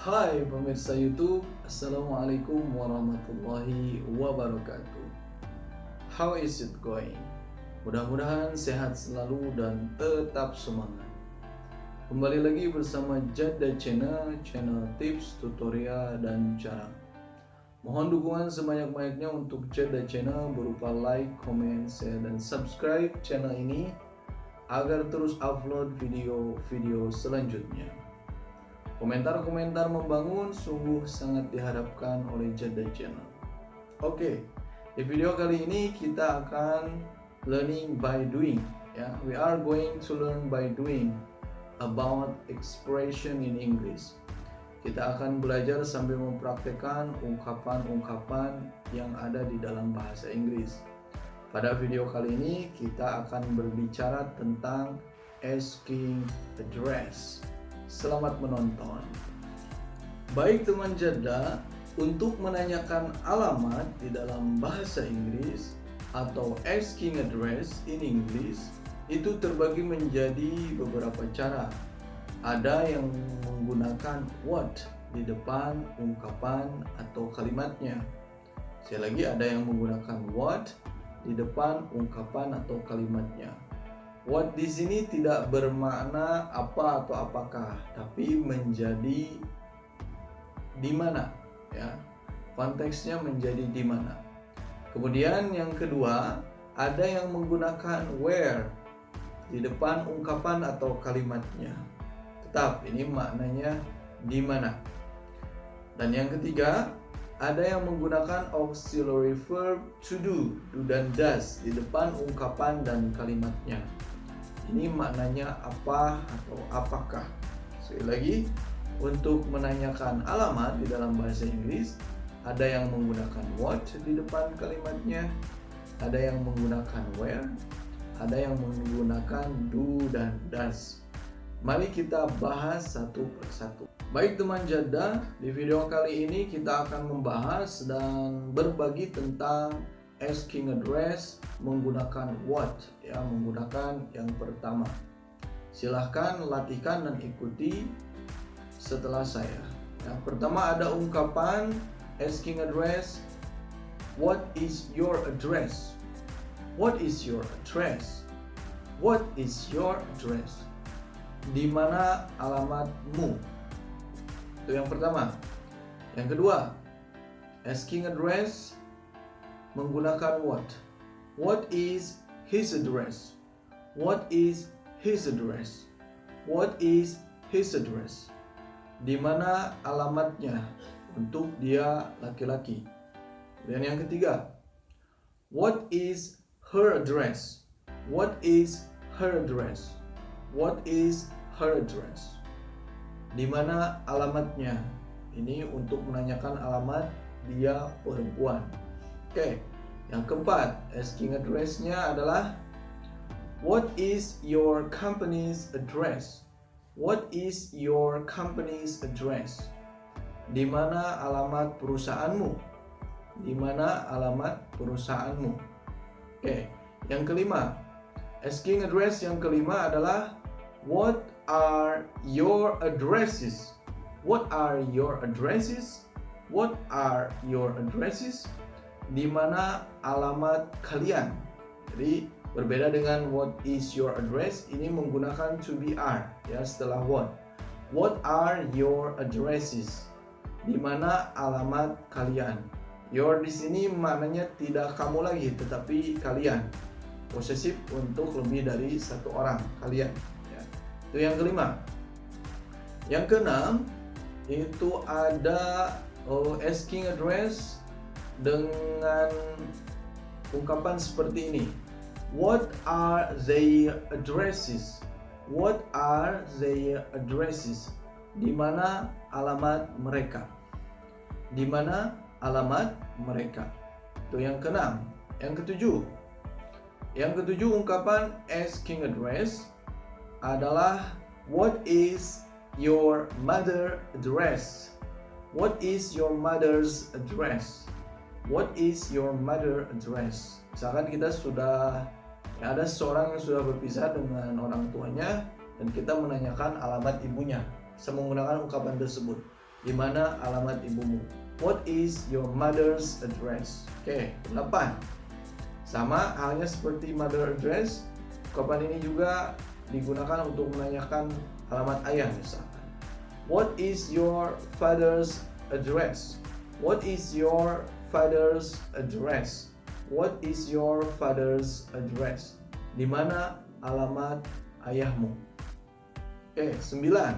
Hai pemirsa YouTube, Assalamualaikum warahmatullahi wabarakatuh. How is it going? Mudah-mudahan sehat selalu dan tetap semangat. Kembali lagi bersama Jada Channel, channel tips, tutorial, dan cara. Mohon dukungan sebanyak-banyaknya untuk Jada Channel berupa like, comment, share, dan subscribe channel ini agar terus upload video-video selanjutnya. Komentar-komentar membangun sungguh sangat diharapkan oleh Jada Channel. Oke, di video kali ini kita akan learning by doing. Ya, we are going to learn by doing about expression in English. Kita akan belajar sambil mempraktekkan ungkapan-ungkapan yang ada di dalam bahasa Inggris. Pada video kali ini kita akan berbicara tentang asking address. Selamat menonton. Baik teman Jada, untuk menanyakan alamat di dalam bahasa Inggris atau asking address in English itu terbagi menjadi beberapa cara. Ada yang menggunakan what di depan ungkapan atau kalimatnya. Sekali lagi, ada yang menggunakan what di depan ungkapan atau kalimatnya. What di sini tidak bermakna apa atau apakah, tapi menjadi di mana, ya. Konteksnya menjadi di mana. Kemudian yang kedua, ada yang menggunakan where di depan ungkapan atau kalimatnya. Tetap ini maknanya di mana. Dan yang ketiga, ada yang menggunakan auxiliary verb to do dan does di depan ungkapan dan kalimatnya. Ini maknanya apa atau apakah. Sekali lagi, untuk menanyakan alamat di dalam bahasa Inggris, ada yang menggunakan what di depan kalimatnya, ada yang menggunakan where, ada yang menggunakan do dan does. Mari kita bahas satu persatu. Baik teman Jada, di video kali ini kita akan membahas dan berbagi tentang asking address menggunakan what, ya, menggunakan yang pertama. Silahkan latihkan dan ikuti setelah saya. Yang pertama ada ungkapan asking address. What is your address? What is your address? What is your address? Di mana alamatmu? Itu yang pertama. Yang kedua, asking address menggunakan what? What is his address? What is his address? What is his address? Di mana alamatnya untuk dia laki-laki. Dan yang ketiga, what is her address? What is her address? What is her address? Di mana alamatnya? Ini untuk menanyakan alamat dia perempuan. Oke, yang keempat, asking address-nya adalah what is your company's address? What is your company's address? Di mana alamat perusahaanmu? Di mana alamat perusahaanmu? Oke, yang kelima, asking address yang kelima adalah what are your addresses? What are your addresses? What are your addresses? Di mana alamat kalian? Jadi berbeda dengan what is your address, ini menggunakan to be are, ya, setelah what. What are your addresses? Di mana alamat kalian? Your di sini maknanya tidak kamu lagi, tetapi kalian. Posesif untuk lebih dari satu orang, kalian. Ya. Itu yang kelima. Yang keenam, itu ada asking address dengan ungkapan seperti ini. What are their addresses? What are their addresses? Di mana alamat mereka? Di mana alamat mereka? Itu yang keenam. Yang ketujuh. Yang ketujuh, ungkapan asking address adalah what is your mother address? What is your mother's address? What is your mother address? Misalkan kita sudah, ya, ada seorang yang sudah berpisah dengan orang tuanya dan kita menanyakan alamat ibunya. Bisa menggunakan ungkapan tersebut. Di mana alamat ibumu? What is your mother's address? Oke, 8. Sama halnya seperti mother address, ungkapan ini juga digunakan untuk menanyakan alamat ayah misalkan. What is your father's address? What is your father's address? What is your father's address? Di mana alamat ayahmu? Oke, 9.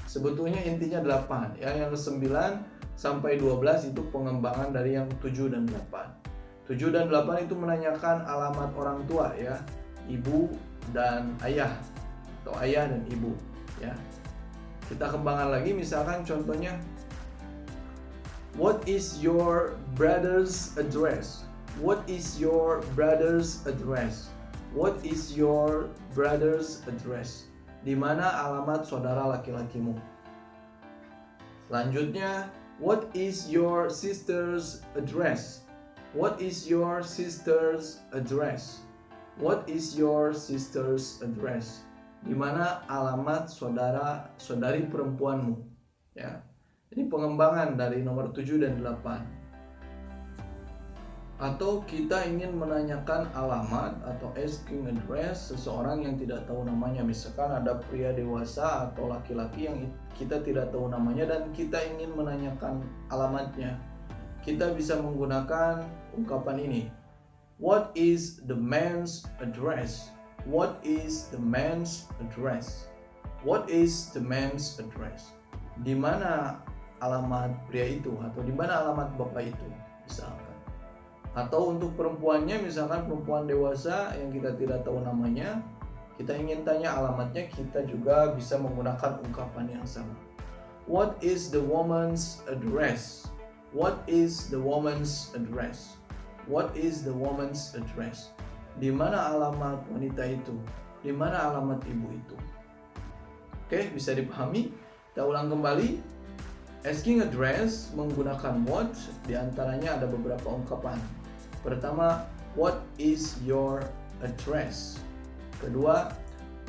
Sebetulnya intinya 8 ya. Yang 9 sampai 12 itu pengembangan dari yang 7 dan 8. 7 dan 8 itu menanyakan alamat orang tua ya, ibu dan ayah atau ayah dan ibu ya. Kita kembangkan lagi, misalkan contohnya, what is your brother's address? What is your brother's address? What is your brother's address? Di mana alamat saudara laki-lakimu? Selanjutnya, what is your sister's address? What is your sister's address? What is your sister's address? Di mana alamat saudari perempuanmu? Ya. Ini pengembangan dari nomor 7 dan 8. Atau kita ingin menanyakan alamat atau asking address seseorang yang tidak tahu namanya. Misalkan ada pria dewasa atau laki-laki yang kita tidak tahu namanya dan kita ingin menanyakan alamatnya. Kita bisa menggunakan ungkapan ini. What is the man's address? What is the man's address? What is the man's address? Di mana alamat pria itu atau di mana alamat bapak itu misalkan. Atau untuk perempuannya, misalkan perempuan dewasa yang kita tidak tahu namanya, kita ingin tanya alamatnya, kita juga bisa menggunakan ungkapan yang sama. What is the woman's address? What is the woman's address? What is the woman's address? Di mana alamat wanita itu? Di mana alamat ibu itu? Oke, bisa dipahami? Kita ulang kembali. Asking address menggunakan what, diantaranya ada beberapa ungkapan. Pertama, what is your address? Kedua,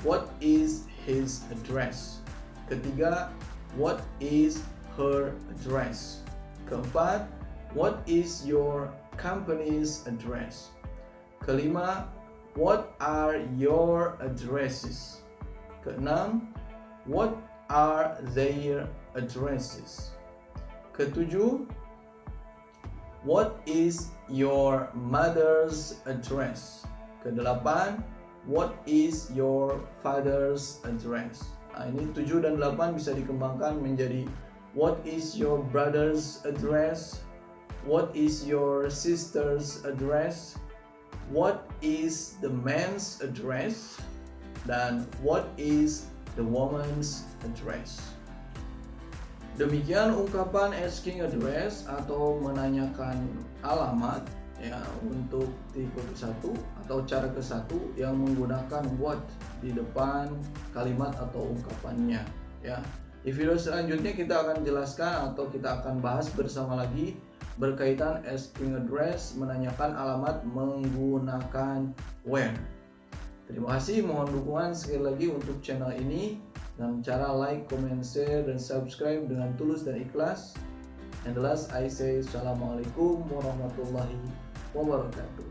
what is his address? Ketiga, what is her address? Keempat, what is your company's address? Kelima, what are your addresses? Keenam, what are their addresses? Ketujuh, what is your mother's address? Kedelapan, what is your father's address? Nah, ini 7 dan 8 bisa dikembangkan menjadi what is your brother's address? What is your sister's address? What is the man's address? Dan what is the woman's address? Demikian ungkapan asking address atau menanyakan alamat ya untuk tipe ke-1 atau cara ke-1 yang menggunakan what di depan kalimat atau ungkapannya ya. Di video selanjutnya kita akan jelaskan atau kita akan bahas bersama lagi berkaitan asking address menanyakan alamat menggunakan where. Terima kasih, mohon dukungan sekali lagi untuk channel ini dengan cara like, comment, share, dan subscribe dengan tulus dan ikhlas. And the last I say, Assalamualaikum warahmatullahi wabarakatuh.